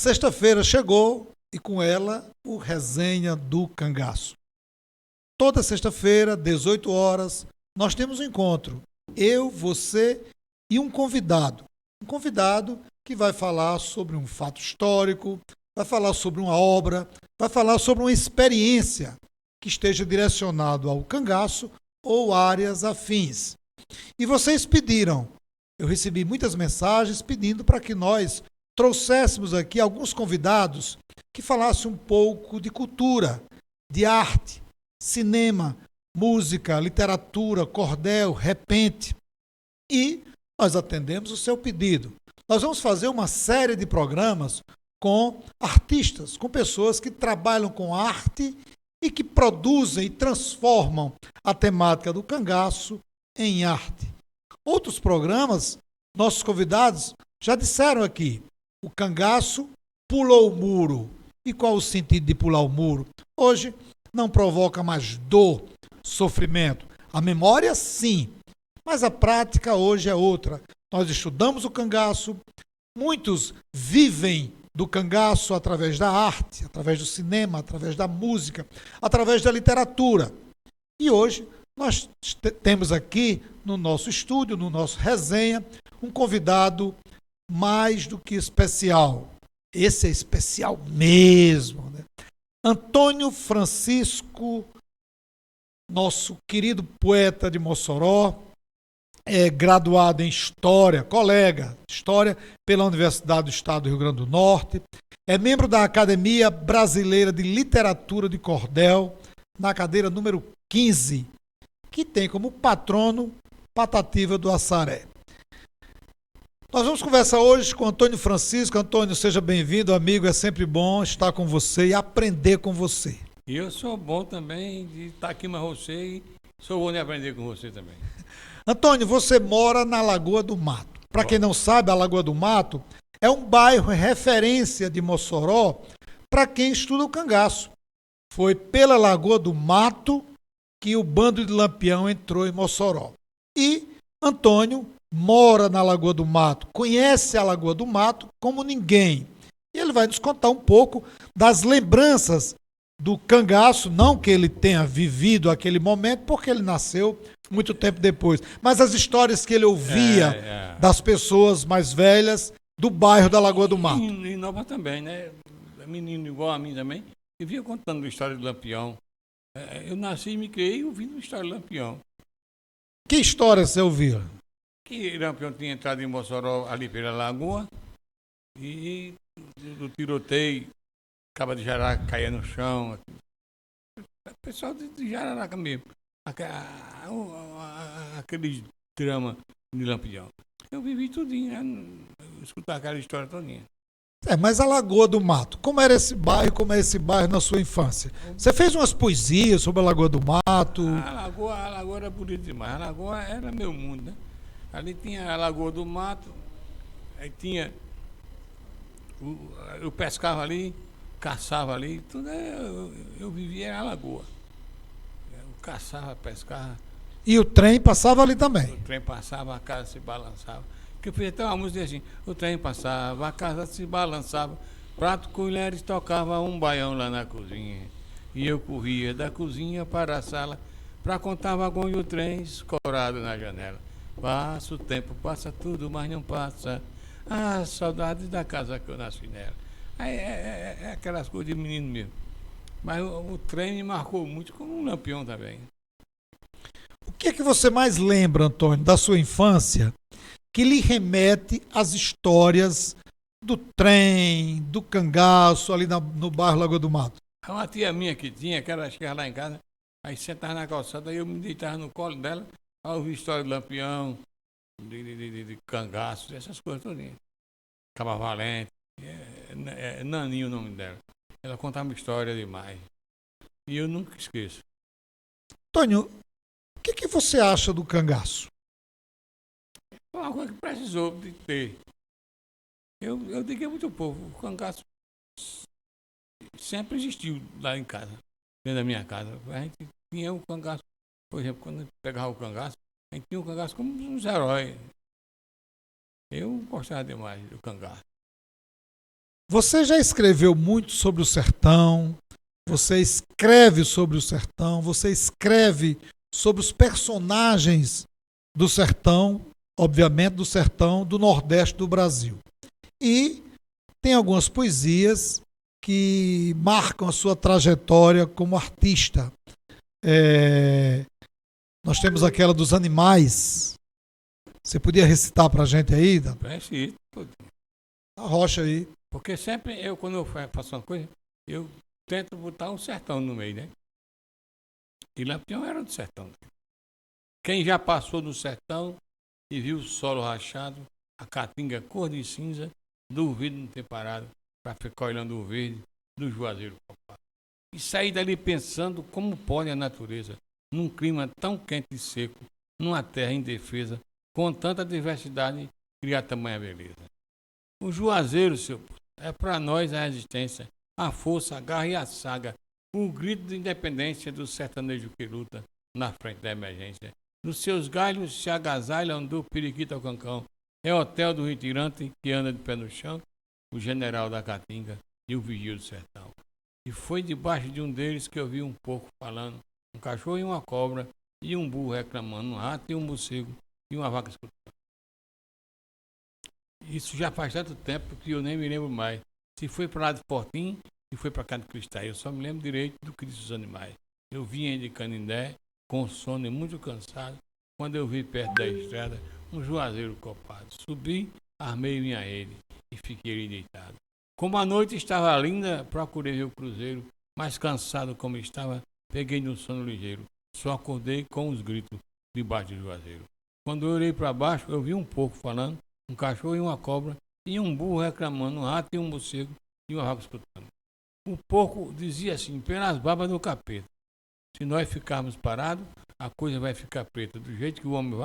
sexta-feira chegou e com ela o Resenha do Cangaço. Toda sexta-feira, 18 horas, nós temos um encontro. Eu, você e um convidado. Um convidado que vai falar sobre um fato histórico, vai falar sobre uma obra, vai falar sobre uma experiência que esteja direcionado ao cangaço ou áreas afins. E vocês pediram, eu recebi muitas mensagens pedindo para que nós trouxéssemos aqui alguns convidados que falassem um pouco de cultura, de arte, cinema, música, literatura, cordel, repente. E nós atendemos o seu pedido. Nós vamos fazer uma série de programas com artistas, com pessoas que trabalham com arte e que produzem e transformam a temática do cangaço em arte. Outros programas, nossos convidados já disseram aqui, o cangaço pulou o muro. E qual o sentido de pular o muro? Hoje não provoca mais dor, sofrimento. A memória, sim, mas a prática hoje é outra. Nós estudamos o cangaço, muitos vivem do cangaço através da arte, através do cinema, através da música, através da literatura. E hoje nós temos aqui no nosso estúdio, no nosso resenha, um convidado mais do que especial. Esse é especial mesmo, né? Antônio Francisco, nosso querido poeta de Mossoró, é graduado em História, colega de História pela Universidade do Estado do Rio Grande do Norte, é membro da Academia Brasileira de Literatura de Cordel, na cadeira número 15, que tem como patrono Patativa do Assaré. Nós vamos conversar hoje com Antônio Francisco. Antônio, seja bem-vindo, amigo, é sempre bom estar com você e aprender com você. E eu sou bom também de estar aqui com você e sou bom de aprender com você também. Antônio, você mora na Lagoa do Mato. Para quem não sabe, a Lagoa do Mato é um bairro referência de Mossoró para quem estuda o cangaço. Foi pela Lagoa do Mato que o bando de Lampião entrou em Mossoró. E Antônio mora na Lagoa do Mato, conhece a Lagoa do Mato como ninguém. E ele vai nos contar um pouco das lembranças do cangaço, não que ele tenha vivido aquele momento, porque ele nasceu muito tempo depois, mas as histórias que ele ouvia das pessoas mais velhas do bairro da Lagoa do Mato. E Nova também, né? Menino igual a mim também, eu via contando a história do Lampião. Eu nasci e me criei ouvindo a história do Lampião. Que história você ouvia? Que Lampião tinha entrado em Mossoró ali pela lagoa e do tiroteio, acaba de Jararaca caía no chão. O pessoal de Jararaca mesmo. Aquele drama de Lampião. Eu vivi tudinho, né? Escutar aquela história todinha. Mas a Lagoa do Mato, como era esse bairro, como é esse bairro na sua infância? Você fez umas poesias sobre a Lagoa do Mato? A lagoa era bonita demais. A lagoa era meu mundo, né? Ali tinha a Lagoa do Mato, aí tinha. Eu pescava ali, caçava ali, tudo eu vivia na lagoa. Eu caçava, pescava. E o trem passava ali também? O trem passava, a casa se balançava. Que eu fiz até uma música assim: o trem passava, a casa se balançava, prato, colheres, tocava um baião lá na cozinha. E eu corria da cozinha para a sala para contar vagão e o trem escorado na janela. Passa o tempo, passa tudo, mas não passa a saudade da casa que eu nasci nela. É aquelas coisas de menino mesmo. Mas o trem me marcou muito como um Lampião também. O que é que você mais lembra, Antônio, da sua infância que lhe remete às histórias do trem, do cangaço, ali no bairro Lagoa do Mato? Uma tia minha que tinha, que ela chegava lá em casa, aí sentava na calçada, aí eu me deitava no colo dela, aí eu ouvia história de Lampião, de cangaço, essas coisas todas. Caba Valente, Naninho o nome dela. Ela contava uma história demais. E eu nunca esqueço. Antônio, o que você acha do cangaço? Foi uma coisa que precisou de ter. Eu digo que é muito povo. O cangaço sempre existiu lá em casa, dentro da minha casa. A gente tinha o cangaço, por exemplo, quando pegava o cangaço, a gente tinha o cangaço como uns heróis. Eu gostava demais do cangaço. Você já escreveu muito sobre o sertão, você escreve sobre o sertão, você escreve sobre os personagens do sertão, obviamente do sertão do Nordeste do Brasil. E tem algumas poesias que marcam a sua trajetória como artista. Nós temos aquela dos animais. Você podia recitar pra gente aí, Dan? Preciso. A rocha aí. Porque sempre quando eu faço uma coisa, eu tento botar um sertão no meio, né? E Lampião era do sertão. Quem já passou no sertão e viu o solo rachado, a caatinga cor de cinza, duvido não ter parado para ficar olhando o verde do juazeiro copado. E sair dali pensando como pode a natureza, num clima tão quente e seco, numa terra indefesa, com tanta diversidade, criar tamanha beleza. O juazeiro, é para nós a resistência, a força, a garra e a saga, o grito de independência do sertanejo que luta na frente da emergência. Nos seus galhos se agasalham do periquito ao cancão. É o hotel do retirante que anda de pé no chão, o general da caatinga e o vigio do sertão. E foi debaixo de um deles que eu vi um porco falando, um cachorro e uma cobra, e um burro reclamando, um rato e um morcego, e uma vaca escutando. Isso já faz tanto tempo que eu nem me lembro mais. Se foi para lá de Portim, se foi para cá de Cristais. Eu só me lembro direito do que disse os animais. Eu vinha de Canindé, com sono e muito cansado, quando eu vi perto da estrada um juazeiro copado. Subi, armei minha rede e fiquei ali deitado. Como a noite estava linda, procurei ver o cruzeiro, mas cansado como estava, peguei no sono ligeiro. Só acordei com os gritos debaixo do juazeiro. Quando eu olhei para baixo, eu vi um porco falando, um cachorro e uma cobra, e um burro reclamando, um rato e um morcego, e uma vaca escutando. O porco dizia assim, pelas barbas do capeta, se nós ficarmos parados, a coisa vai ficar preta. Do jeito que o homem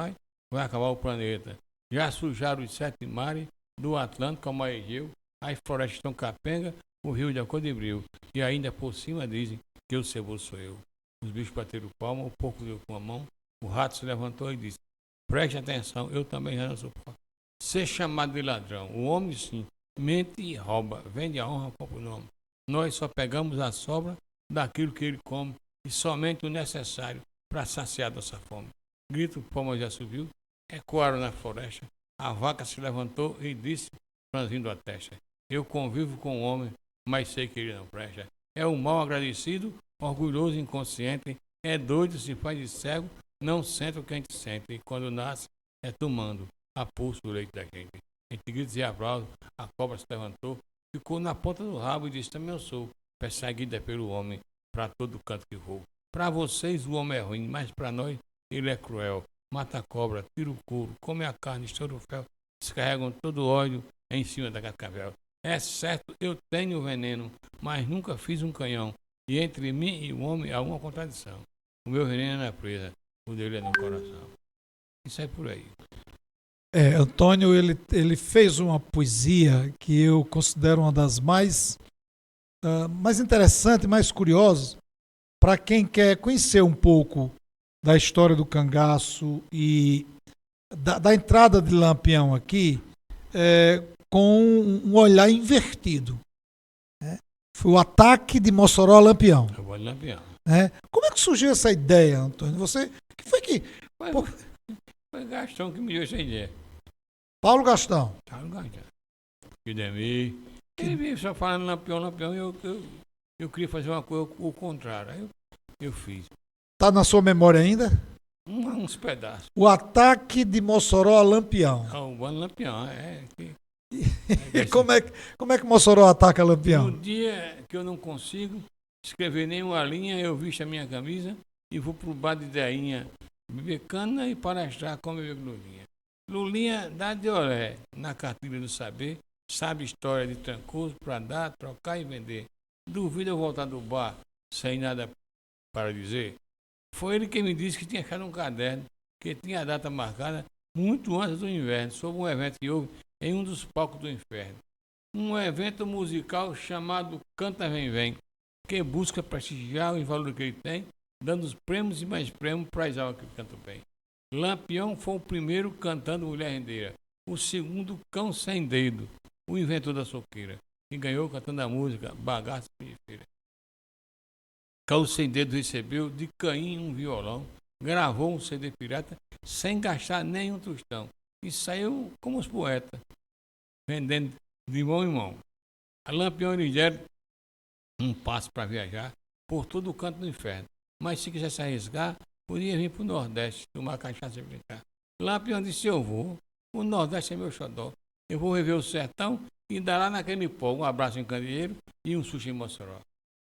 vai acabar o planeta. Já sujaram os 7 mares, do Atlântico ao Mar Egeu, as florestas estão capenga, o rio de Acodebril, e ainda por cima dizem que o ceboso sou eu. Os bichos bateram palma, o porco deu com a mão, o rato se levantou e disse, preste atenção, eu também já não sou porco. Ser chamado de ladrão, o homem sim, mente e rouba, vende a honra com o nome. Nós só pegamos a sobra daquilo que ele come e somente o necessário para saciar nossa fome. Grito, palmas já subiu, ecoaram na floresta, a vaca se levantou e disse, franzindo a testa, eu convivo com o homem, mas sei que ele não presta. É um mal agradecido, orgulhoso e inconsciente, é doido, se faz de cego, não sente o que a gente sente, e quando nasce, é tomando a pulso do leite da gente. Entre gritos e aplausos, a cobra se levantou, ficou na ponta do rabo e disse, também eu sou, perseguida pelo homem, para todo canto que vou. Para vocês o homem é ruim, mas para nós ele é cruel. Mata a cobra, tira o couro, come a carne, estoura o fel, descarregam todo o óleo em cima da cascavel. É certo, eu tenho veneno, mas nunca fiz um canhão. E entre mim e o homem há uma contradição. O meu veneno é na presa, o dele é no coração. Isso é por aí. Antônio, ele fez uma poesia que eu considero uma das mais interessantes, mais curiosas, para quem quer conhecer um pouco da história do cangaço e da entrada de Lampião aqui, com um olhar invertido. Né? Foi o ataque de Mossoró a Lampião. Lampião. Como é que surgiu essa ideia, Antônio? Que foi que... Foi Gastão que me deu essa ideia. Paulo Gastão. Paulo Gastão. Kidemir. Ele veio só falando Lampião, e eu queria fazer uma coisa o contrário. Aí eu fiz. Tá na sua memória ainda? Uns pedaços. O ataque de Mossoró a Lampião. O Lampião, E como é que Mossoró ataca Lampião? No dia que eu não consigo escrever nenhuma linha, eu visto a minha camisa e vou pro bar de Ideinha, beber cana e palestrar com meu Lulinha. Lulinha dá de olé na cartilha do saber, sabe história de Trancoso para dar, trocar e vender. Duvido eu voltar do bar sem nada para dizer. Foi ele quem me disse que tinha achado um caderno que tinha a data marcada muito antes do inverno, sobre um evento que houve em um dos palcos do inferno. Um evento musical chamado Canta Vem Vem, que busca prestigiar o valor que ele tem, dando os prêmios e mais prêmios para as almas que cantam bem. Lampião foi o primeiro cantando Mulher Rendeira, o segundo Cão Sem Dedo, o inventor da soqueira. e ganhou cantando a música Bagaço de Feira. Caos Sem Dedo recebeu de Caim um violão, gravou um CD pirata sem gastar nenhum tostão e saiu como os poetas, vendendo de mão em mão. A Lampião lhe deram um passo para viajar por todo o canto do inferno, mas se quisesse arriscar, podia vir para o Nordeste, tomar cachaça e brincar. Lampião disse: eu vou, o Nordeste é meu xodó, eu vou rever o sertão e dar lá naquele pó um abraço em Candeeiro e um sushi em Mossoró.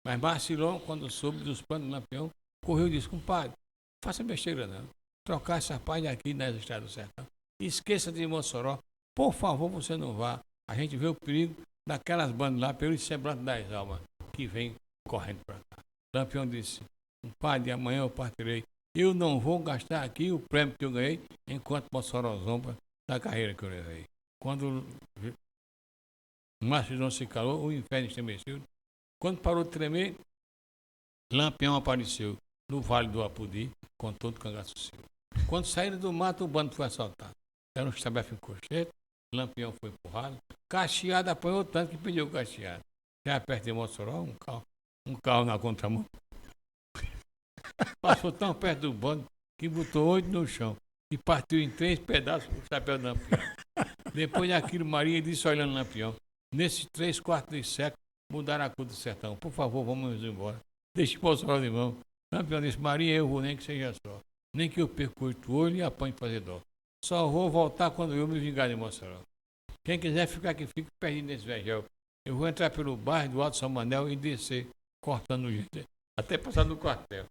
Mas vacilou quando soube dos planos do Lampião, correu e disse: compadre, faça besteira não, trocar essa paz aqui nas estradas do sertão, esqueça de Mossoró, por favor você não vá, a gente vê o perigo daquelas bandas lá pelo semblante das almas que vem correndo para cá. Lampião disse: compadre, amanhã eu partirei, eu não vou gastar aqui o prêmio que eu ganhei enquanto Mossoró zomba da carreira que eu levei. Quando o Macedão se calou, o inferno estremeceu. Quando parou de tremer, Lampião apareceu no Vale do Apodi com todo o cangaço seu. Quando saíram do mato, o bando foi assaltado. Era um estabefe em cochete, Lampião foi empurrado, Cacheado apanhou tanto que pediu Cacheado. Já perto de Mossoró, um carro na contramão. Passou tão perto do bando que botou 8 no chão e partiu em 3 pedaços o chapéu do Lampião. Depois daquilo, Maria disse olhando o Lampião: nesses 3/4 de século, mudaram a cor do sertão. Por favor, vamos embora. Deixe Mossoró de mão. Lampião disse: Maria, eu vou, nem que seja só. Nem que eu perca 8 olhos e apanhe fazer dó. Só vou voltar quando eu me vingar de Mossoró. Quem quiser ficar aqui, fique perdido nesse vegel. Eu vou entrar pelo bairro do Alto São Manuel e descer, cortando gente, até passar no quartel.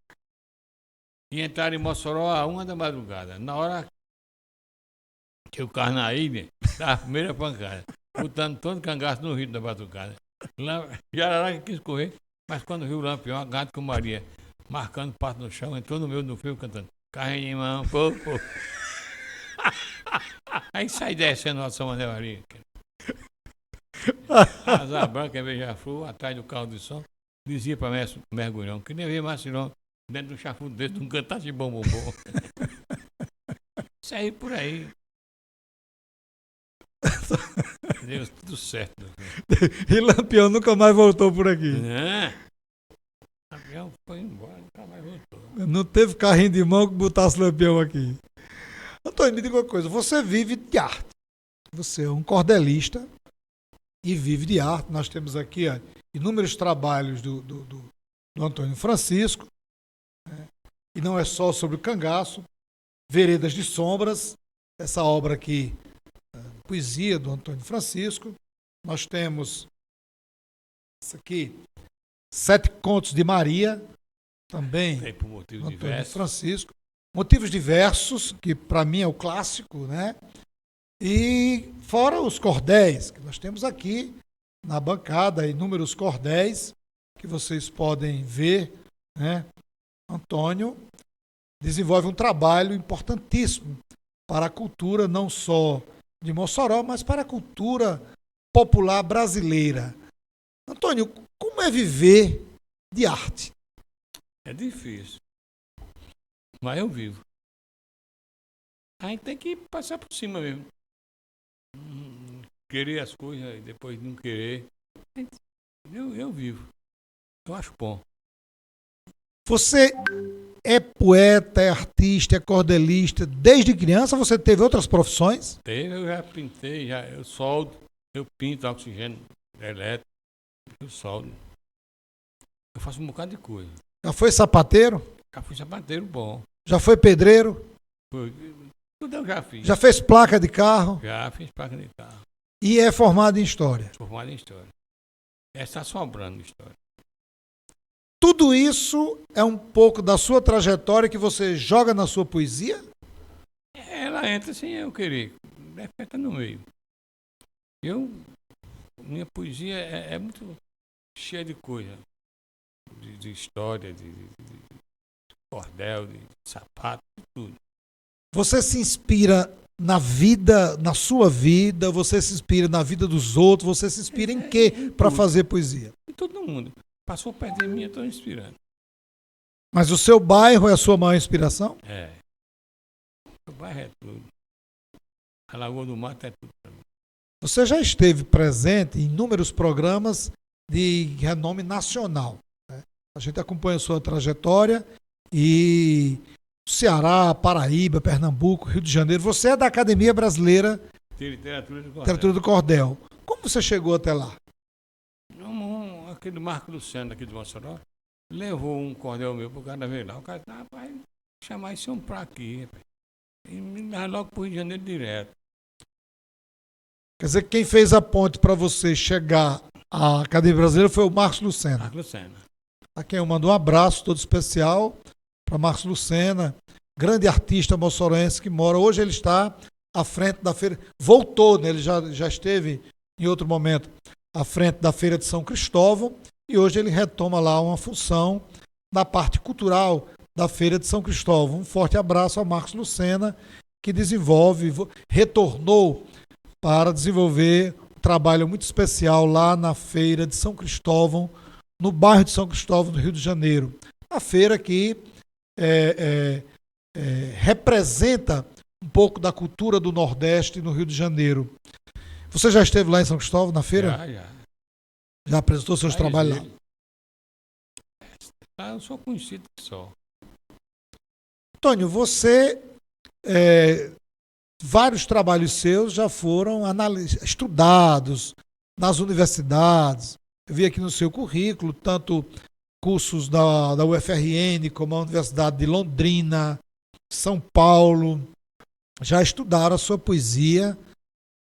E entrar em Mossoró à 1 da madrugada. Na hora que o carro na ilha, dá a primeira pancada, botando todo cangaço no rio da batucada. Jararaca quis correr, mas quando viu o Lampião, agarrado com Maria, marcando passo no chão, entrou no meio do fio cantando: carrinho em mão, pô. Aí sai descendo o São Manuel ali. Asa branca, beija-flor, atrás do carro de som, dizia para mergulhão que nem ver Macilão dentro de um chafudo desse, de um cantasse de bom. Isso aí por aí. Deu tudo certo. E Lampião nunca mais voltou por aqui. Lampião foi embora, nunca mais voltou. Não teve carrinho de mão que botasse Lampião aqui. Antônio, me diga uma coisa, você vive de arte. Você é um cordelista e vive de arte. Nós temos aqui inúmeros trabalhos do Antônio Francisco, né? E não é só sobre o cangaço. Veredas de Sombras, essa obra aqui, poesia do Antônio Francisco. Nós temos isso aqui, 7 Contos de Maria, também tem por motivos do Antônio diversos. Francisco. Motivos Diversos, que para mim é o clássico, né? E fora os cordéis, que nós temos aqui na bancada, inúmeros cordéis que vocês podem ver, né? Antônio desenvolve um trabalho importantíssimo para a cultura, não só de Mossoró, mas para a cultura popular brasileira. Antônio, como é viver de arte? É difícil, mas eu vivo. A gente tem que passar por cima mesmo. Querer as coisas e depois não querer. Eu vivo. Eu acho bom. Você é poeta, é artista, é cordelista. Desde criança você teve outras profissões? Eu já pintei, eu soldo, eu pinto oxigênio elétrico, eu soldo. Eu faço um bocado de coisa. Já foi sapateiro? Já fui sapateiro bom. Já foi pedreiro? Tudo eu já fiz. Já fez placa de carro? Já fiz placa de carro. E é formado em História? Formado em História. Está sobrando História. Tudo isso é um pouco da sua trajetória que você joga na sua poesia? Ela entra sem eu querer. Está no meio. Minha poesia é muito cheia de coisa. De história, de cordel, de sapato, de tudo. Você se inspira na vida, na sua vida, você se inspira na vida dos outros, você se inspira em quê para fazer poesia? Em todo mundo. Passou perto de mim, eu estou inspirando. Mas o seu bairro é a sua maior inspiração? É. O bairro é tudo. A Lagoa do Mato é tudo para mim. Você já esteve presente em inúmeros programas de renome nacional, né? A gente acompanha a sua trajetória e Ceará, Paraíba, Pernambuco, Rio de Janeiro. Você é da Academia Brasileira De literatura do Literatura do Cordel. Como você chegou até lá? Aquele Marco Luciano aqui de Mossoró levou um cordel meu pro cara ver lá. O cara disse, rapaz, chamar esse homem pra aqui, rapaz. E me leva logo pro Rio de Janeiro direto. Quer dizer que quem fez a ponte para você chegar à Academia Brasileira foi o Marcos Lucena. Marco Luciano. A quem eu mando um abraço todo especial para Marcos Lucena, grande artista moçoroense que mora. Hoje ele está à frente da feira. Voltou, né? Ele já esteve em outro momento à frente da Feira de São Cristóvão e hoje ele retoma lá uma função da parte cultural da Feira de São Cristóvão. Um forte abraço ao Marcos Lucena, que retornou para desenvolver um trabalho muito especial lá na Feira de São Cristóvão, no bairro de São Cristóvão, do Rio de Janeiro. A feira que representa um pouco da cultura do Nordeste no Rio de Janeiro. Você já esteve lá em São Cristóvão, na feira? Já. Já apresentou seus trabalhos lá? Eu sou conhecido só. Antônio, você... vários trabalhos seus já foram estudados nas universidades. Eu vi aqui no seu currículo, tanto cursos da UFRN, como a Universidade de Londrina, São Paulo, já estudaram a sua poesia.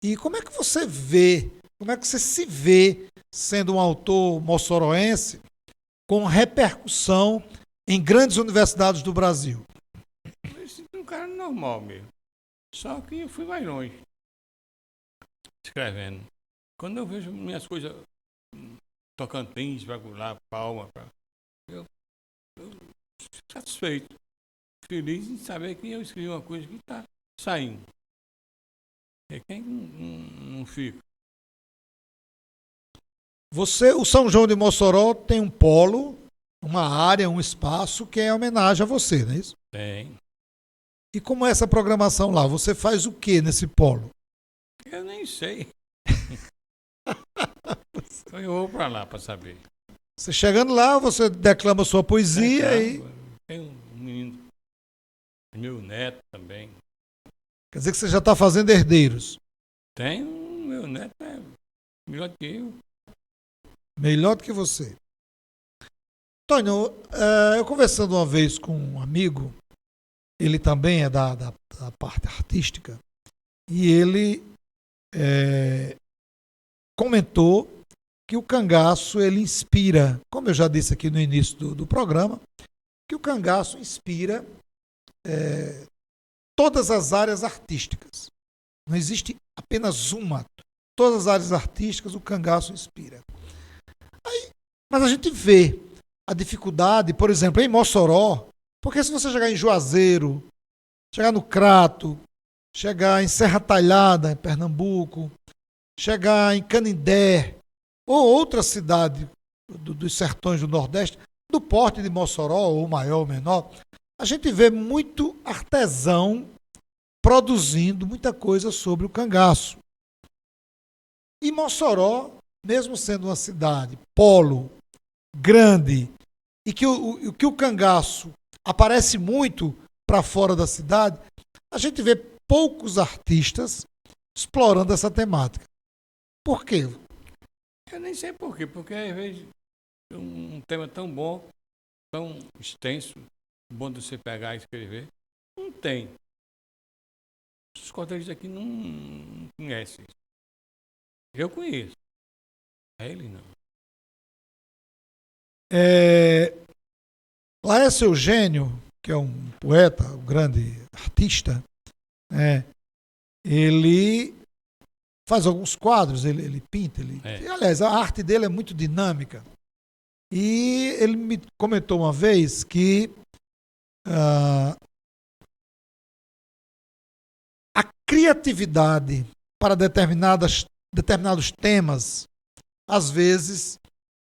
E como é que você vê, como é que você se vê sendo um autor moçoroense com repercussão em grandes universidades do Brasil? Eu sinto um cara normal mesmo. Só que eu fui mais longe. Escrevendo. Quando eu vejo minhas coisas Tocantins, para lá, Palma, eu satisfeito. Feliz em saber que eu escrevi uma coisa que está saindo. E quem não fica? O São João de Mossoró tem um polo, uma área, um espaço que é homenagem a você, não é isso? Tem. E como é essa programação lá? Você faz o que nesse polo? Eu nem sei. Eu vou para lá para saber. Você chegando lá, você declama sua poesia e... Tem um menino, meu neto também. Quer dizer que você já está fazendo herdeiros. Tem meu neto, é melhor que eu. Melhor do que você. Antônio, eu conversando uma vez com um amigo, ele também é da parte artística, e ele comentou que o cangaço ele inspira, como eu já disse aqui no início do programa, que o cangaço inspira todas as áreas artísticas. Não existe apenas uma. Todas as áreas artísticas o cangaço inspira. Mas a gente vê a dificuldade, por exemplo, em Mossoró, porque se você chegar em Juazeiro, chegar no Crato, chegar em Serra Talhada, em Pernambuco, chegar em Canindé, ou outra cidade dos sertões do Nordeste, do porte de Mossoró, ou maior ou menor, a gente vê muito artesão produzindo muita coisa sobre o cangaço. E Mossoró, mesmo sendo uma cidade polo, grande, e que o cangaço aparece muito para fora da cidade, a gente vê poucos artistas explorando essa temática. Por quê? Eu nem sei por quê, porque às vezes um tema tão bom, tão extenso, bom de você pegar e escrever, não tem. Os cordeiros aqui não conhecem. Eu conheço. A ele não. Laércio Eugênio, que é um poeta, um grande artista, ele faz alguns quadros, ele pinta, aliás, a arte dele é muito dinâmica. E ele me comentou uma vez que a criatividade para determinados temas, às vezes,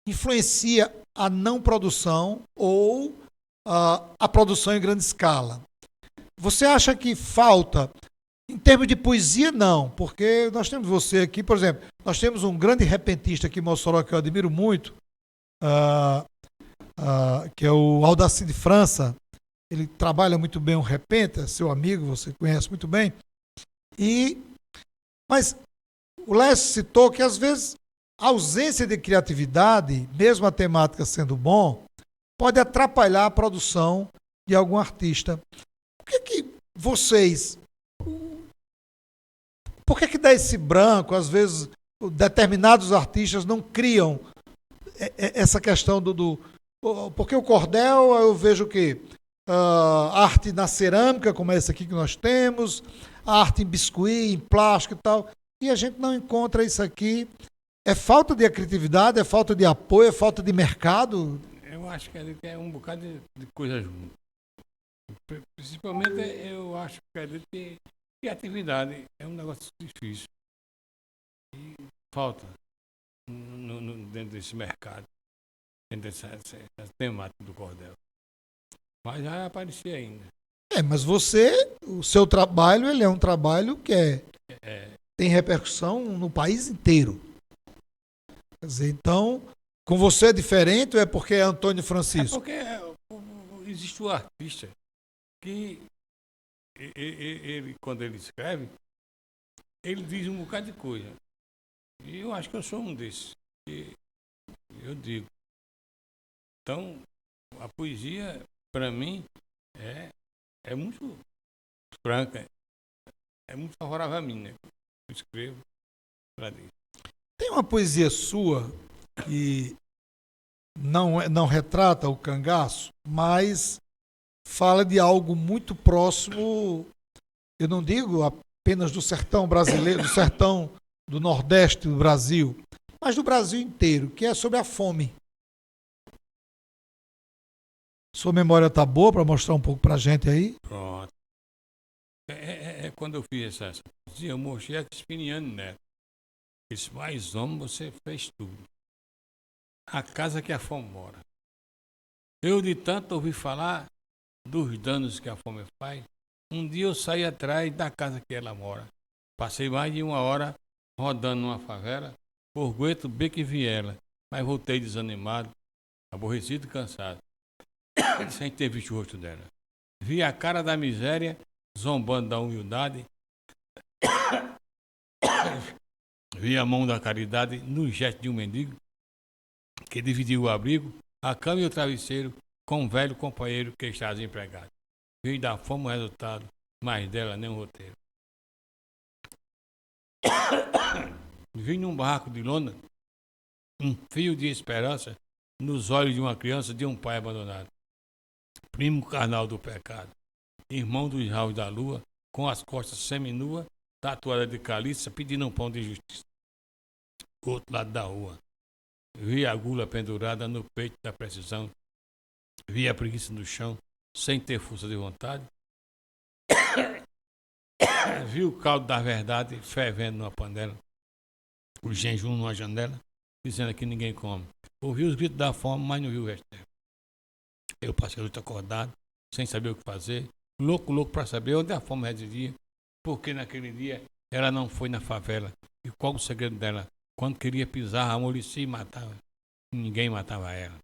influencia a não produção ou a produção em grande escala. Você acha que falta Em termos de poesia, não, porque nós temos você aqui, por exemplo, nós temos um grande repentista aqui em Mossoró que eu admiro muito, ah, que é o Aldaci de França. Ele trabalha muito bem o repente, é seu amigo, você conhece muito bem. Mas o Lécio citou que às vezes a ausência de criatividade, mesmo a temática sendo bom, pode atrapalhar a produção de algum artista. Vocês, por que dá esse branco? Às vezes determinados artistas não criam essa questão porque o cordel, eu vejo que arte na cerâmica, como essa aqui que nós temos, arte em biscuit, em plástico e tal, e a gente não encontra isso aqui. É falta de criatividade, é falta de apoio, é falta de mercado? Eu acho que é um bocado de coisa junto. Principalmente eu acho que criatividade é um negócio difícil. E falta dentro desse mercado, dentro dessa temática do cordel. Mas vai aparecer ainda. Mas o seu trabalho, ele é um trabalho que tem repercussão no país inteiro. Quer dizer, então, com você é diferente ou é porque é Antônio Francisco? É porque existe um artista que ele, quando ele escreve, ele diz um bocado de coisa. E eu acho que eu sou um desses. E eu digo. Então, a poesia, para mim, é muito franca. É muito favorável a mim, né? Eu escrevo para Deus. Tem uma poesia sua que não retrata o cangaço, mas fala de algo muito próximo, eu não digo apenas do sertão brasileiro, do sertão do Nordeste do Brasil, mas do Brasil inteiro, que é sobre a fome. Sua memória tá boa para mostrar um pouco pra gente aí? Pronto. Quando eu fiz essa poesia, eu mostrei a Crispiniano Neto. Disse, mais homem, você fez tudo. A casa que a fome mora. Eu de tanto ouvi falar dos danos que a fome faz, um dia eu saí atrás da casa que ela mora. Passei mais de 1 hora rodando numa favela, por Gueto, Beco e Viela, mas voltei desanimado, aborrecido e cansado, sem ter visto o rosto dela. Vi a cara da miséria, zombando da humildade, vi a mão da caridade no gesto de um mendigo que dividiu o abrigo, a cama e o travesseiro com um velho companheiro que está desempregado. Vi da fome o resultado, mas dela nem um roteiro. Vi num barraco de lona um fio de esperança nos olhos de uma criança de um pai abandonado. Primo carnal do pecado, irmão dos raios da lua, com as costas seminua, tatuada de caliça, pedindo um pão de justiça. Do outro lado da rua, vi a gula pendurada no peito da precisão, vi a preguiça no chão, sem ter força de vontade, vi o caldo da verdade fervendo numa panela, o jejum numa janela, dizendo que ninguém come. Ouvi os gritos da fome, mas não vi o resto. Eu passei a noite acordado, sem saber o que fazer, louco para saber onde a fome residia, porque naquele dia ela não foi na favela. E qual o segredo dela? Quando queria pisar, amolecia e matava. E ninguém matava ela.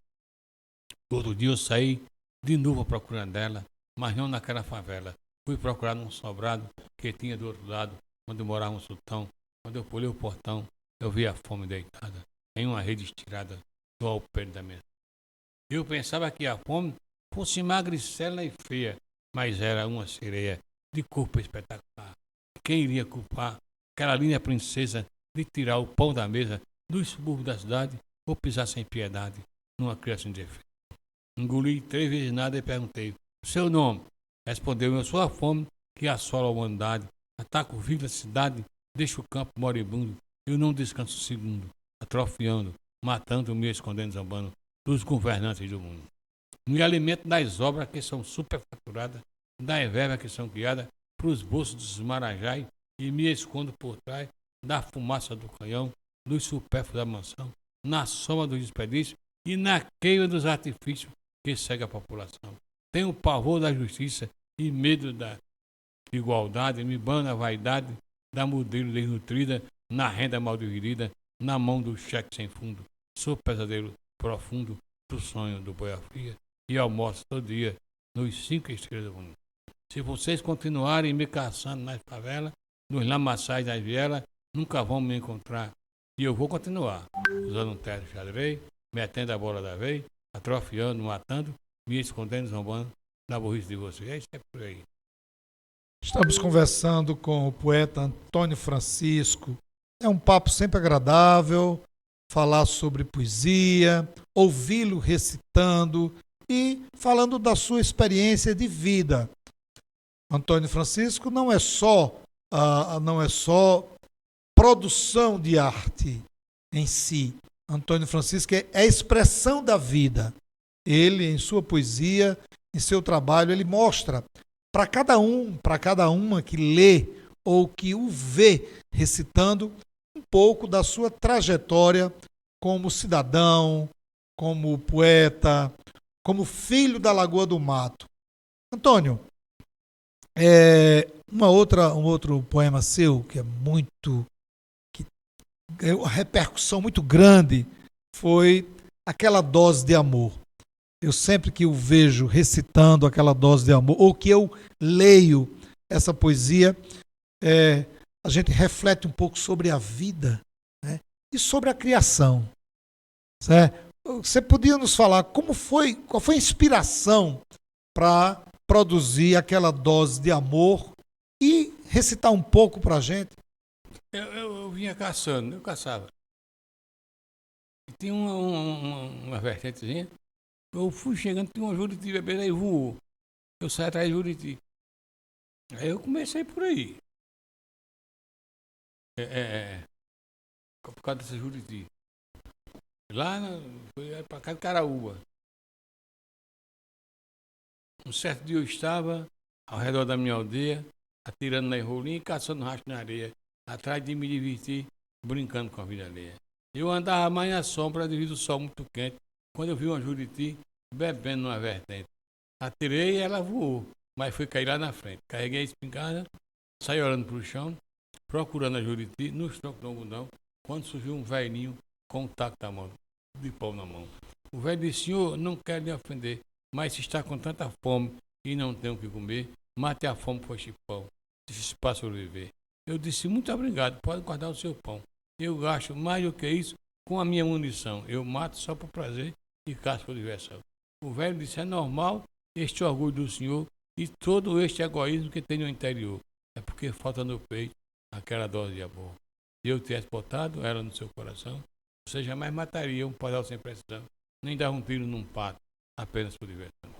Outro dia eu saí de novo procurando ela, mas não naquela favela. Fui procurar num sobrado que tinha do outro lado, onde morava um sultão. Quando eu pulei o portão, eu vi a fome deitada, em uma rede estirada, do alpendre da mesa. Eu pensava que a fome fosse magricela e feia, mas era uma sereia de corpo espetacular. Quem iria culpar aquela linda princesa de tirar o pão da mesa dos subúrbios da cidade ou pisar sem piedade numa criança indefesa? Engoli 3 vezes nada e perguntei, seu nome? Respondeu, eu sou a fome que assola a humanidade, ataca o vivo da cidade, deixa o campo moribundo, eu não descanso um segundo, atrofiando, matando, me escondendo, zombando dos governantes do mundo. Me alimento das obras que são superfaturadas, das verbas que são criadas para os bolsos dos marajás e me escondo por trás da fumaça do canhão, dos supérfluos da mansão, na soma dos desperdícios e na queima dos artifícios que segue a população. Tenho pavor da justiça e medo igualdade, me bana a vaidade da modelo desnutrida, na renda mal dividida, na mão do cheque sem fundo. Sou pesadelo profundo do sonho do boia fria e almoço todo dia nos 5 estrelas do mundo. Se vocês continuarem me caçando nas favelas, nos lamaçais das vielas, nunca vão me encontrar. E eu vou continuar, usando um terno xadrez, metendo a bola da vez, atrofiando, matando, me escondendo, zombando da burrice de vocês. É isso é por aí. Estamos conversando com o poeta Antônio Francisco. É um papo sempre agradável, falar sobre poesia, ouvi-lo recitando e falando da sua experiência de vida. Antônio Francisco não é só produção de arte em si. Antônio Francisco é a expressão da vida. Ele, em sua poesia, em seu trabalho, ele mostra para cada uma que lê ou que o vê recitando, um pouco da sua trajetória como cidadão, como poeta, como filho da Lagoa do Mato. Antônio, um outro poema seu que é que ganhou uma repercussão muito grande foi Aquela Dose de Amor. Eu sempre que o vejo recitando Aquela Dose de Amor, ou que eu leio essa poesia, a gente reflete um pouco sobre a vida, né, e sobre a criação. Certo? Você podia nos falar qual foi a inspiração para produzir Aquela Dose de Amor e recitar um pouco para a gente? Eu vinha caçando, eu caçava. E tinha uma vertentezinha. Eu fui chegando, tinha uma juriti bebê, aí voou. Eu saí atrás de juriti. Aí eu comecei por aí. Por causa dessa juriti. Lá, foi pra cá de Caraúba. Um certo dia eu estava ao redor da minha aldeia, atirando na enrolinha e caçando rastro na areia, atrás de me divertir, brincando com a vida alheia. Eu andava mais na sombra devido ao sol muito quente, quando eu vi uma juriti bebendo numa vertente. Atirei e ela voou, mas foi cair lá na frente. Carreguei a espingarda, saí olhando para o chão, procurando a juriti nos troncos do algodão, quando surgiu um velhinho com um taco de pau na mão. O velho disse: senhor, não quero lhe ofender, mas se está com tanta fome e não tem o que comer, mate a fome com este pão, deixe para sobreviver. Eu disse: muito obrigado, pode guardar o seu pão. Eu gasto mais do que isso com a minha munição. Eu mato só por prazer e caço por diversão. O velho disse: é normal este orgulho do senhor e todo este egoísmo que tem no interior. É porque falta no peito aquela dose de amor. Se eu tivesse botado ela no seu coração, você jamais mataria um padrão sem precisão, nem dar um tiro num pato, apenas por diversão.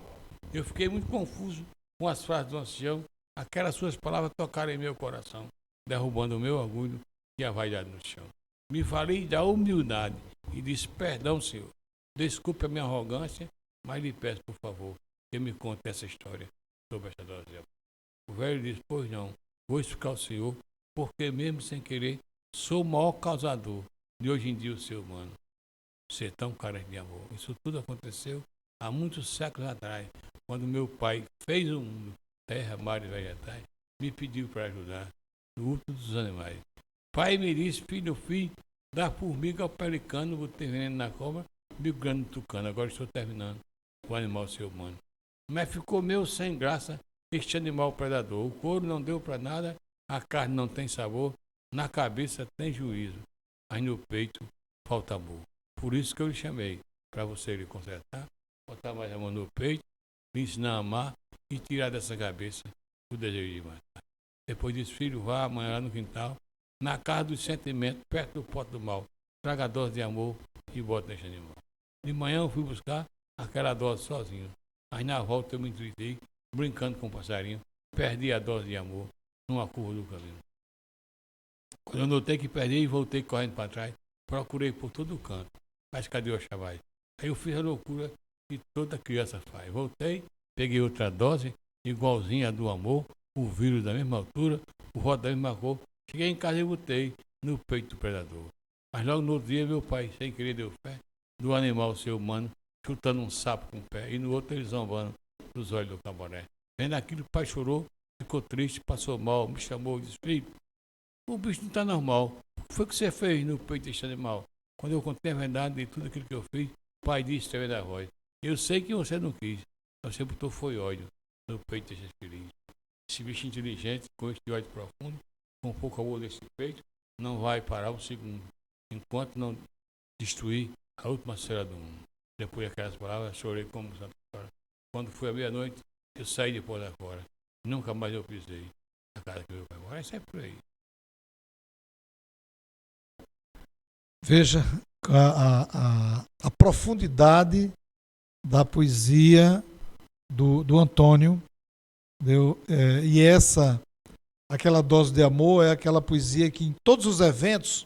Eu fiquei muito confuso com as frases do ancião, aquelas suas palavras tocaram em meu coração, derrubando o meu orgulho e a vaidade no chão. Me falei da humildade e disse: perdão, senhor, desculpe a minha arrogância, mas lhe peço, por favor, que me conte essa história sobre essa dose de amor. O velho disse: pois não, vou explicar ao senhor, porque mesmo sem querer, sou o maior causador de hoje em dia o ser humano ser tão carente de amor. Isso tudo aconteceu há muitos séculos atrás, quando meu pai fez o mundo, terra, mar e vegetais, me pediu para ajudar no último dos animais. Pai me disse: filho, da formiga ao pelicano, vou ter veneno na cobra, bico grande no tucano. Agora estou terminando o animal ser humano. Mas ficou meu sem graça este animal predador. O couro não deu para nada, a carne não tem sabor, na cabeça tem juízo, mas no peito falta amor. Por isso que eu lhe chamei, para você lhe consertar, botar mais a mão no peito, lhe ensinar a amar e tirar dessa cabeça o desejo de matar. Depois disse: filho, vá amanhã lá no quintal, na casa dos sentimentos, perto do pote do mal, traga a dose de amor e bota nesse animal. De manhã eu fui buscar aquela dose sozinho, mas na volta eu me entretei, brincando com o passarinho, perdi a dose de amor numa curva do caminho. Quando eu notei que perdi, voltei correndo para trás, procurei por todo o canto, mas cadê o chavais? Aí eu fiz a loucura que toda criança faz. Voltei, peguei outra dose, igualzinha a do amor, o vírus da mesma altura, o rótulo da mesma cor. Cheguei em casa e botei no peito do predador. Mas logo no outro dia, meu pai, sem querer, deu fé do animal ser humano, chutando um sapo com o pé, e no outro ele zombando dos olhos do caboré. Vendo aquilo, o pai chorou, ficou triste, passou mal, me chamou e disse: Felipe, o bicho não está normal. O que foi que você fez no peito desse animal? Quando eu contei a verdade de tudo aquilo que eu fiz, o pai disse através da voz: eu sei que você não quis, você botou foi ódio no peito desses filhinhos. Esse bicho inteligente, com esse ódio profundo, com pouco amor desse peito, não vai parar um segundo, enquanto não destruir a última cela do mundo. Depois daquelas palavras, chorei como Santa Clara. Quando foi a meia-noite, eu saí de porta fora. Nunca mais eu pisei na casa que meu pai mora. Isso é por aí. Veja a profundidade da poesia do Antônio. E aquela dose de amor é aquela poesia que em todos os eventos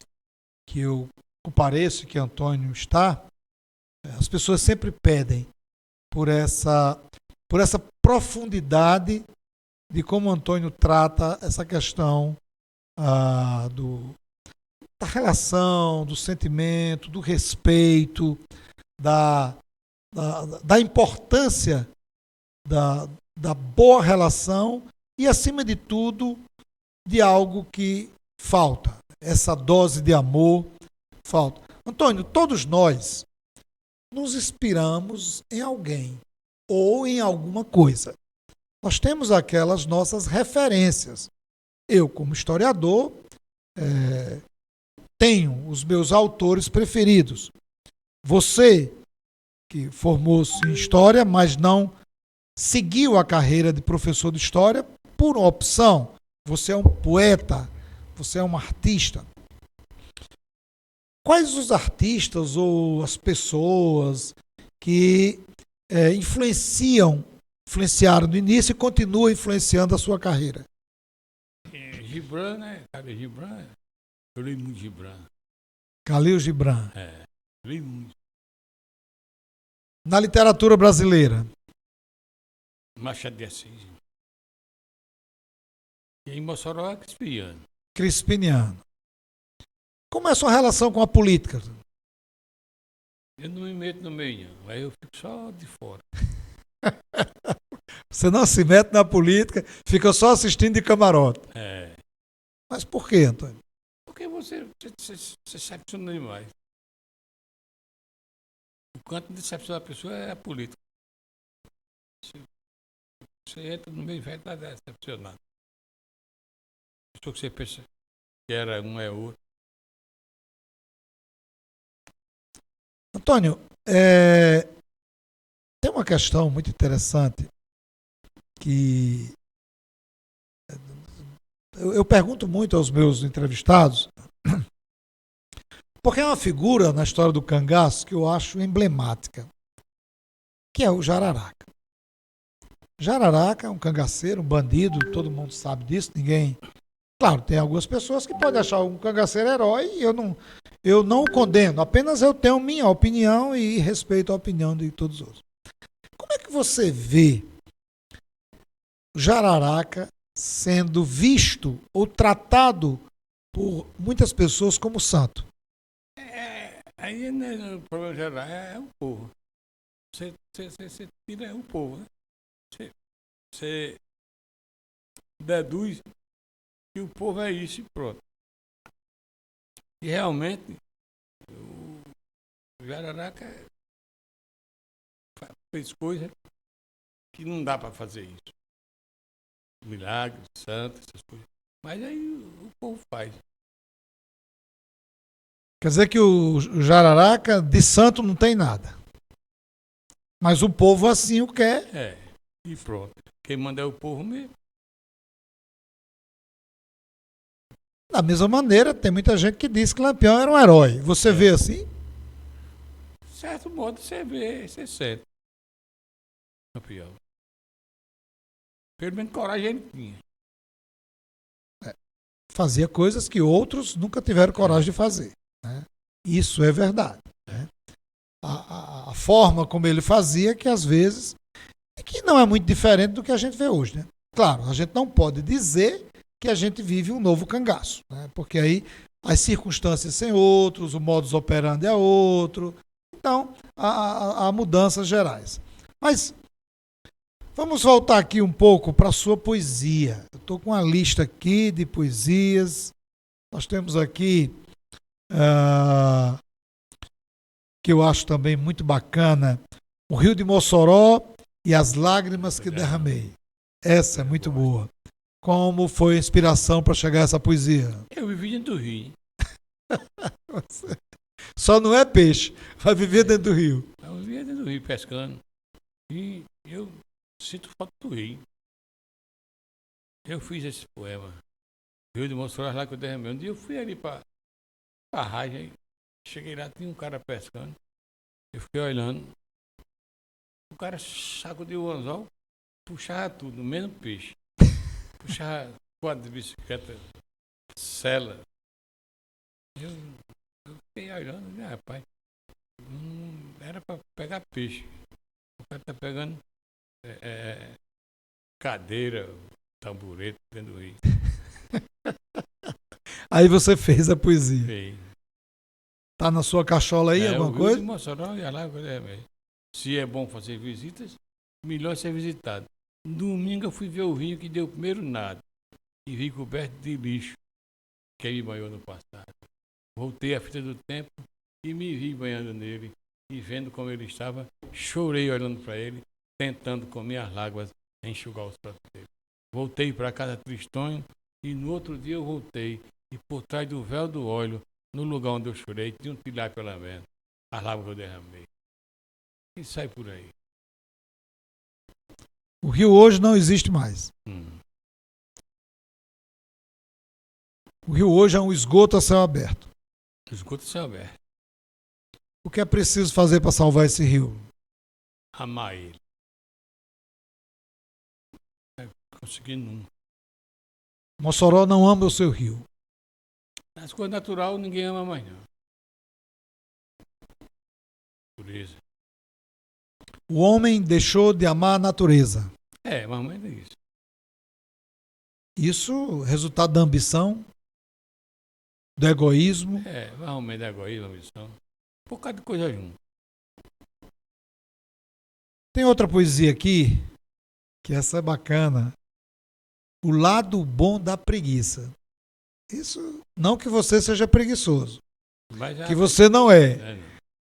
que eu compareço, que Antônio está, as pessoas sempre pedem por essa profundidade de como Antônio trata essa questão da relação, do sentimento, do respeito, da importância da boa relação e, acima de tudo, de algo que falta. Essa dose de amor falta. Antônio, todos nós nos inspiramos em alguém ou em alguma coisa. Nós temos aquelas nossas referências. Eu, como historiador, tenho os meus autores preferidos. Você, que formou-se em História, mas não seguiu a carreira de professor de História por uma opção. Você é um poeta, você é um artista. Quais os artistas ou as pessoas que influenciaram no início e continuam influenciando a sua carreira? Gibran, né? Khalil Gibran. Eu li muito Gibran. Khalil Gibran. Li muito. Na literatura brasileira? Machado de Assis. E em Mossoró, Crispiniano. Crispiniano. Como é a sua relação com a política? Eu não me meto no meio, não. Aí eu fico só de fora. Você não se mete na política, fica só assistindo de camarote. Mas por quê, Antônio? Porque você decepciona demais. O canto de decepcionar a pessoa é a política. Você entra no meio e vai estar decepcionado. A pessoa que você pensa que era um é outro. Antônio, tem uma questão muito interessante que eu pergunto muito aos meus entrevistados, porque é uma figura na história do cangaço que eu acho emblemática, que é o Jararaca. Jararaca é um cangaceiro, um bandido, todo mundo sabe disso, ninguém... Claro, tem algumas pessoas que podem achar um cangaceiro herói e eu não o condeno, apenas eu tenho minha opinião e respeito a opinião de todos os outros. Como é que você vê o Jararaca sendo visto ou tratado por muitas pessoas como santo? Aí o problema geral é o povo. Você tira o povo, né? Você deduz que o povo é isso e pronto. E realmente o Jararaca fez coisas que não dá para fazer isso. Milagres, santos, essas coisas. Mas aí o povo faz. Quer dizer que o Jararaca de santo não tem nada. Mas o povo assim o quer. E pronto. Quem manda é o povo mesmo. Da mesma maneira, tem muita gente que diz que Lampião era um herói. Você vê assim? De certo modo, você vê, você sente. Lampião. Pelo menos coragem ele tinha. Fazia coisas que outros nunca tiveram coragem de fazer. Né? Isso é verdade. Né? A forma como ele fazia, que às vezes, que não é muito diferente do que a gente vê hoje. Né? Claro, a gente não pode dizer que a gente vive um novo cangaço, né? Porque aí as circunstâncias são outros, o modus operandi é outro. Então, há mudanças gerais. Mas Vamos voltar aqui um pouco para a sua poesia. Eu estou com uma lista aqui de poesias. Nós temos aqui, ah, que eu acho também muito bacana, O Rio de Mossoró e as Lágrimas que Derramei. Essa é muito boa. Como foi a inspiração para chegar a essa poesia? Eu vivi dentro do rio. Só não é peixe, vai viver dentro do rio. Eu vivia dentro do rio pescando. E eu sinto falta do rio. Eu fiz esse poema. Rio de Mossoró, lá que eu derramei. Um dia eu fui ali para a rádio. Cheguei lá, tinha um cara pescando. Eu fiquei olhando. O cara sacudiu o anzol, puxava tudo, menos peixe. Puxava quadro de bicicleta, sela. Eu fiquei olhando, né, rapaz? Era para pegar peixe. O cara tá pegando cadeira, tamborete dentro do rio. Aí você fez a poesia. Fez. Tá na sua cachola aí, alguma o Rio coisa? de Mossoró e a Lagoa de Remé. Se é bom fazer visitas, melhor ser visitado. Domingo eu fui ver o rio que deu o primeiro nada. E vi coberto de lixo que me banhou no passado. Voltei à fita do tempo e me vi banhando nele. E vendo como ele estava, chorei olhando para ele, tentando com minhas lágrimas enxugar os pratos dele. Voltei para casa tristonho e no outro dia eu voltei. E por trás do véu do óleo, no lugar onde eu chorei, tinha um tilápia lamento. As lágrimas que eu derramei. E sai por aí. O rio hoje não existe mais. O rio hoje é um esgoto a céu aberto. Esgoto céu aberto. O que é preciso fazer para salvar esse rio? Amar ele. Não consegui nunca. Mossoró não ama o seu rio. As coisas naturais ninguém ama mais não. Pureza. O homem deixou de amar a natureza. Mais ou menos isso. Isso resultado da ambição, do egoísmo. Mais ou menos egoísmo, ambição. Um bocado de coisa junto. Tem outra poesia aqui, que essa é bacana. O lado bom da preguiça. Isso, não que você seja preguiçoso, que você não é.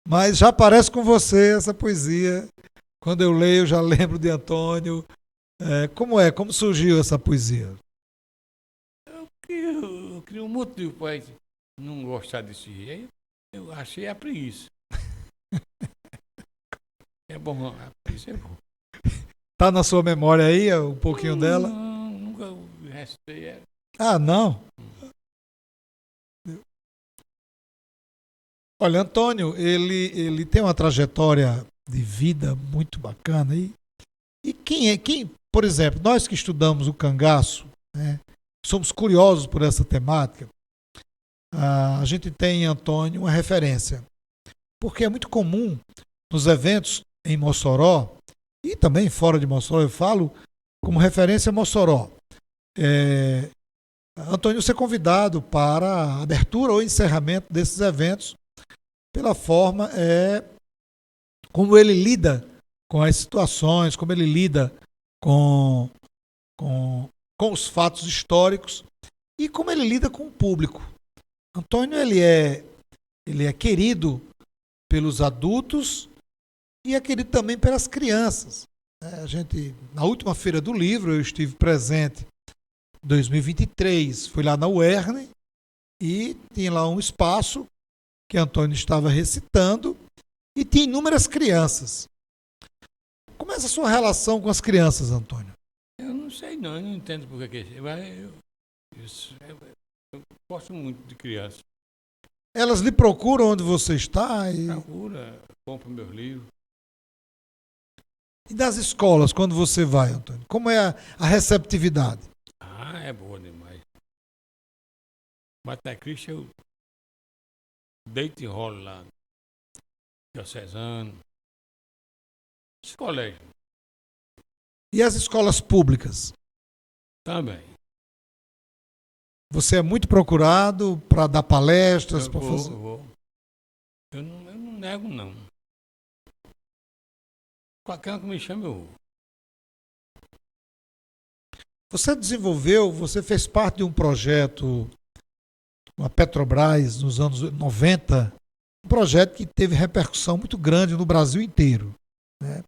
Mas já aparece com você essa poesia. Quando eu leio, eu já lembro de Antônio. Como é? Como surgiu essa poesia? Eu queria um motivo para não gostar desse rio. Eu achei a preguiça. É bom, a preguiça é bom. Tá na sua memória aí um pouquinho dela? Não, nunca restei ela. Ah, não? Olha, Antônio, ele tem uma trajetória de vida muito bacana. E quem, por exemplo, nós que estudamos o cangaço, né, somos curiosos por essa temática, a gente tem em Antônio uma referência. Porque é muito comum nos eventos em Mossoró, e também fora de Mossoró, eu falo como referência Mossoró. Antônio ser convidado para a abertura ou encerramento desses eventos pela forma como ele lida com as situações, como ele lida com os fatos históricos e como ele lida com o público. Antônio ele é querido pelos adultos e é querido também pelas crianças. Na última Feira do Livro, eu estive presente em 2023, fui lá na UERN e tinha lá um espaço que Antônio estava recitando e tinha inúmeras crianças. Como é essa sua relação com as crianças, Antônio? Eu não sei não, eu não entendo por que é isso. Eu gosto muito de criança. Elas lhe procuram onde você está? Procura, compra meus livros. E das escolas, quando você vai, Antônio? Como é a receptividade? É boa demais. Maté Cristo eu deito e rolo lá. Diocesano. Esse colégio. E as escolas públicas? Também. Você é muito procurado para dar palestras? Eu vou. Eu não nego, não. Qualquer um que me chame, eu vou. Você fez parte de um projeto, uma Petrobras, nos anos 90, um projeto que teve repercussão muito grande no Brasil inteiro, né?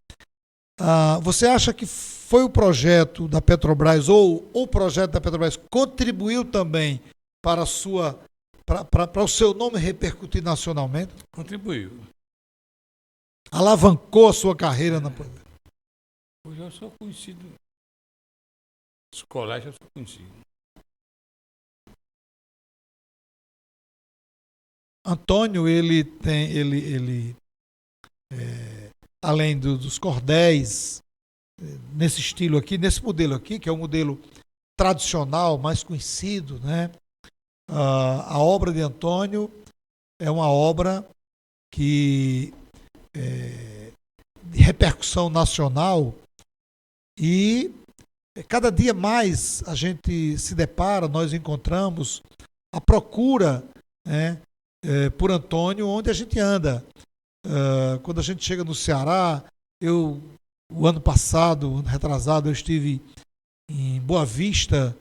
Você acha que foi o projeto da Petrobras ou o projeto da Petrobras contribuiu também para o seu nome repercutir nacionalmente? Contribuiu. Alavancou a sua carreira na política? Hoje eu sou conhecido. Os colégios eu sou conhecido. Antônio, além dos cordéis, nesse estilo aqui, nesse modelo aqui, que é o modelo tradicional, mais conhecido, né? A obra de Antônio é uma obra que de repercussão nacional e cada dia mais a gente se depara, nós encontramos a procura, né, por Antônio onde a gente anda. Quando a gente chega no Ceará, o ano passado, ano retrasado, eu estive em Boa Vista,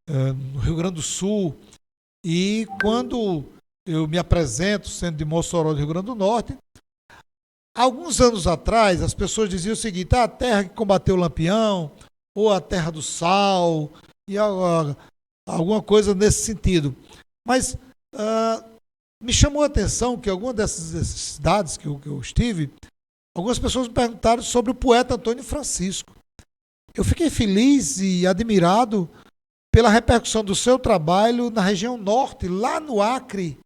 no Rio Grande do Sul, e quando eu me apresento, sendo de Mossoró, do Rio Grande do Norte, alguns anos atrás as pessoas diziam o seguinte: a terra que combateu o Lampião, ou a terra do sal, e alguma coisa nesse sentido. Mas me chamou a atenção que algumas dessas cidades que eu estive, algumas pessoas me perguntaram sobre o poeta Antônio Francisco. Eu fiquei feliz e admirado pela repercussão do seu trabalho na região norte, lá no Acre.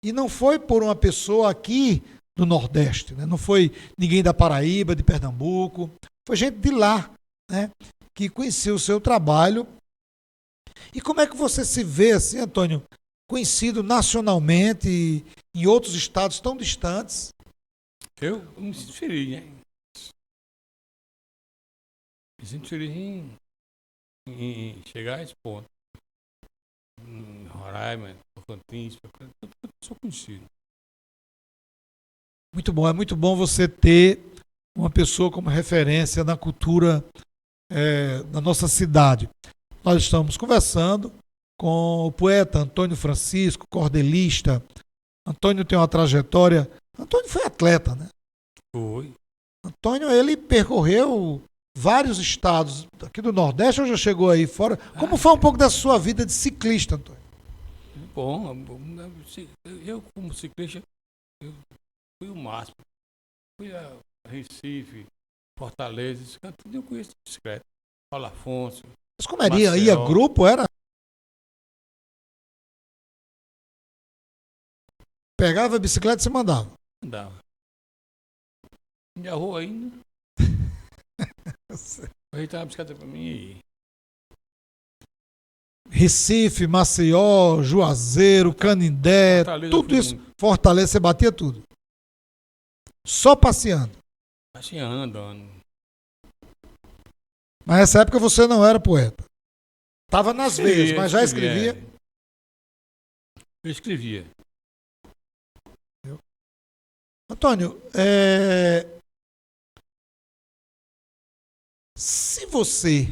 E não foi por uma pessoa aqui do Nordeste, né? Não foi ninguém da Paraíba, de Pernambuco, foi gente de lá, né, que conheceu o seu trabalho. E como é que você se vê, assim, Antônio, conhecido nacionalmente em outros estados tão distantes? Eu me sinto feliz, né? Me sinto feliz em chegar a esse ponto. Em Roraima, Tocantins, eu sou conhecido. Muito bom, é muito bom você ter uma pessoa como referência na cultura da nossa cidade. Nós estamos conversando com o poeta Antônio Francisco, cordelista. Antônio tem uma trajetória. Antônio foi atleta, né? Foi. Antônio, ele percorreu vários estados aqui do Nordeste, ou já chegou aí fora? Como foi um pouco da sua vida de ciclista, Antônio? Bom, eu como ciclista, eu fui o máximo. Fui a Recife, Fortaleza, esse canto tudo eu conheço de bicicleta. Paulo Afonso. Mas como era? Ia grupo, era? Pegava a bicicleta e você mandava? Andava. Minha rua ainda. Ajeitava a bicicleta pra mim e ir. Recife, Maceió, Juazeiro, Canindé, Fortaleza, tudo isso. Fortaleza, você batia tudo? Só passeando? Passeando, andando. Mas nessa época você não era poeta. Estava nas veias, mas já escrevia? Eu escrevia. Antônio, se você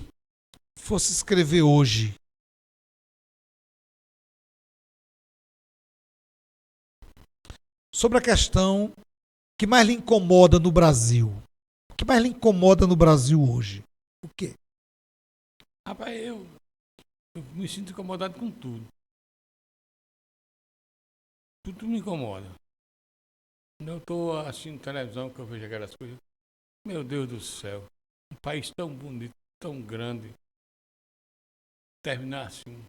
fosse escrever hoje sobre a questão que mais lhe incomoda no Brasil, o que mais lhe incomoda no Brasil hoje, o quê? Rapaz, eu me sinto incomodado com tudo. Tudo me incomoda. Quando eu estou assistindo televisão, que eu vejo aquelas coisas, meu Deus do céu, um país tão bonito, tão grande, terminar assim.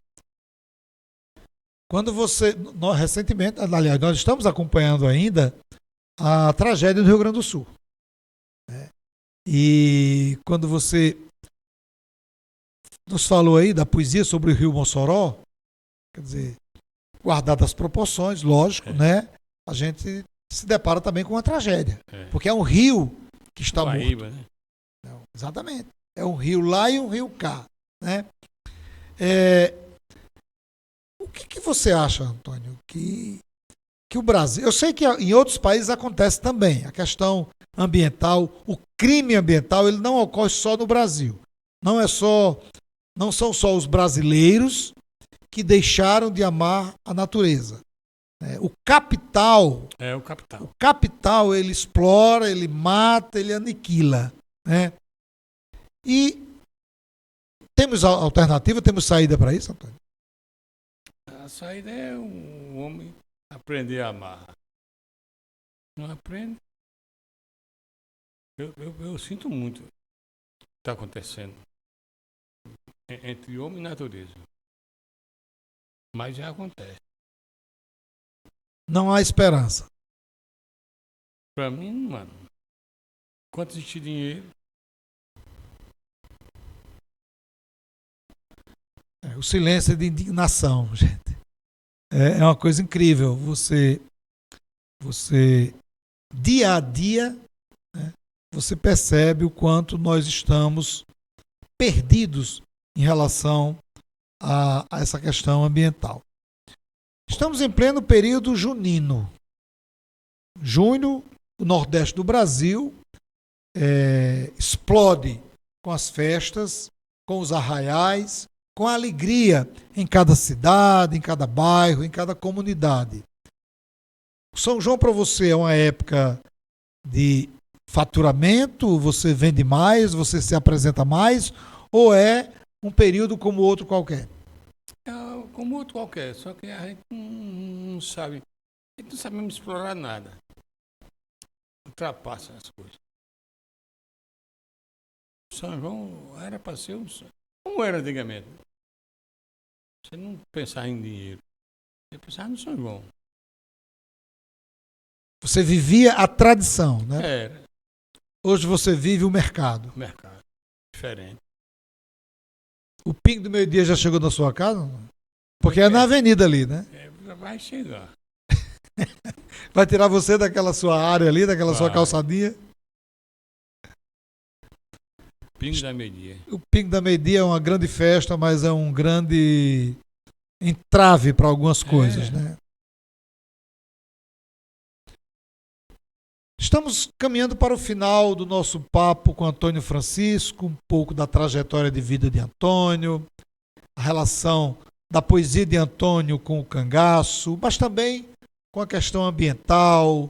Quando recentemente, aliás, nós estamos acompanhando ainda a tragédia do Rio Grande do Sul. Né? E quando você nos falou aí da poesia sobre o Rio Mossoró, quer dizer, guardadas as proporções, lógico, né? A gente se depara também com uma tragédia. Porque é um rio que está Paraíba, morto. Né? Não, exatamente. É um rio lá e um rio cá. Né? O que você acha, Antônio, que o Brasil... Eu sei que em outros países acontece também. A questão ambiental, o crime ambiental, ele não ocorre só no Brasil. Não são só os brasileiros que deixaram de amar a natureza. O capital, o capital ele explora, ele mata, ele aniquila, né? E temos alternativa, temos saída para isso, Antônio? A saída é o homem aprender a amar. Não aprende? Eu sinto muito o que está acontecendo entre homem e natureza. Mas já acontece. Não há esperança. Para mim, mano, enquanto existir dinheiro, o silêncio é de indignação, gente. É uma coisa incrível. Você dia a dia, né, você percebe o quanto nós estamos perdidos em relação a essa questão ambiental. Estamos em pleno período junino. Junho, o Nordeste do Brasil explode com as festas, com os arraiais, com a alegria em cada cidade, em cada bairro, em cada comunidade. O São João para você é uma época de faturamento, você vende mais, você se apresenta mais, ou é um período como outro qualquer? É como outro qualquer, só que a gente não sabe. A gente não sabe mesmo explorar nada. Ultrapassa as coisas. O São João era para ser como era antigamente. Você não pensava em dinheiro, você pensava no São João. Você vivia a tradição, né? Era. Hoje você vive o mercado. Mercado. Diferente. O pingo do meio-dia já chegou na sua casa? Porque é na avenida ali, né? Vai chegar. Vai tirar você daquela sua área ali, daquela sua calçadinha? Pingo da meio-dia. O pingo da meio-dia é uma grande festa, mas é um grande entrave para algumas coisas, né? Estamos caminhando para o final do nosso papo com Antônio Francisco, um pouco da trajetória de vida de Antônio, a relação da poesia de Antônio com o cangaço, mas também com a questão ambiental,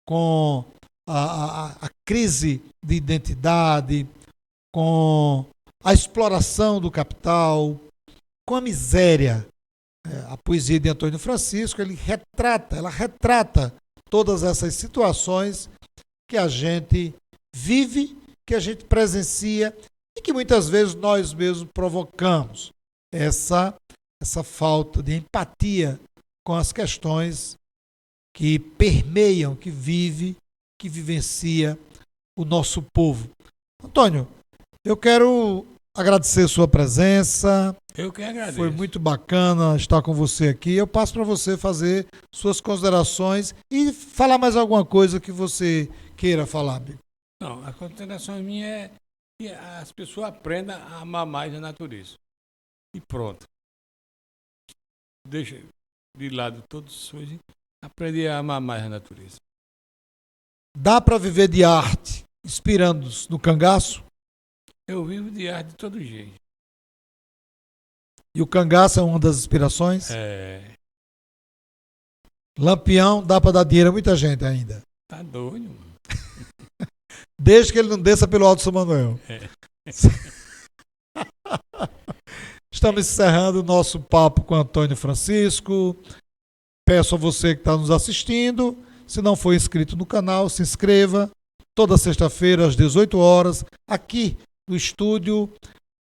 com a crise de identidade, com a exploração do capital, com a miséria. A poesia de Antônio Francisco, ela retrata todas essas situações que a gente vive, que a gente presencia e que muitas vezes nós mesmos provocamos essa falta de empatia com as questões que permeiam, que vivencia o nosso povo. Antônio, eu quero agradecer sua presença. Eu que agradeço. Foi muito bacana estar com você aqui. Eu passo para você fazer suas considerações e falar mais alguma coisa que você queira falar, amigo. Não, a consideração minha é que as pessoas aprendam a amar mais a natureza. E pronto. Deixa de lado todas as coisas, aprender a amar mais a natureza. Dá para viver de arte inspirando-se no cangaço? Eu vivo de arte de todo jeito. E o cangaço é uma das inspirações? É. Lampião dá para dar dinheiro a muita gente ainda. Tá doido, mano. Desde que ele não desça pelo Alto São Manuel. Estamos encerrando o nosso papo com Antônio Francisco. Peço a você que está nos assistindo, se não for inscrito no canal, se inscreva. Toda sexta-feira, às 18 horas, aqui no estúdio,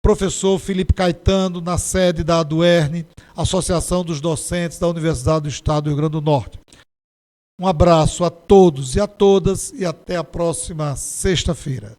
professor Felipe Caetano, na sede da ADUERN, Associação dos Docentes da Universidade do Estado do Rio Grande do Norte. Um abraço a todos e a todas e até a próxima sexta-feira.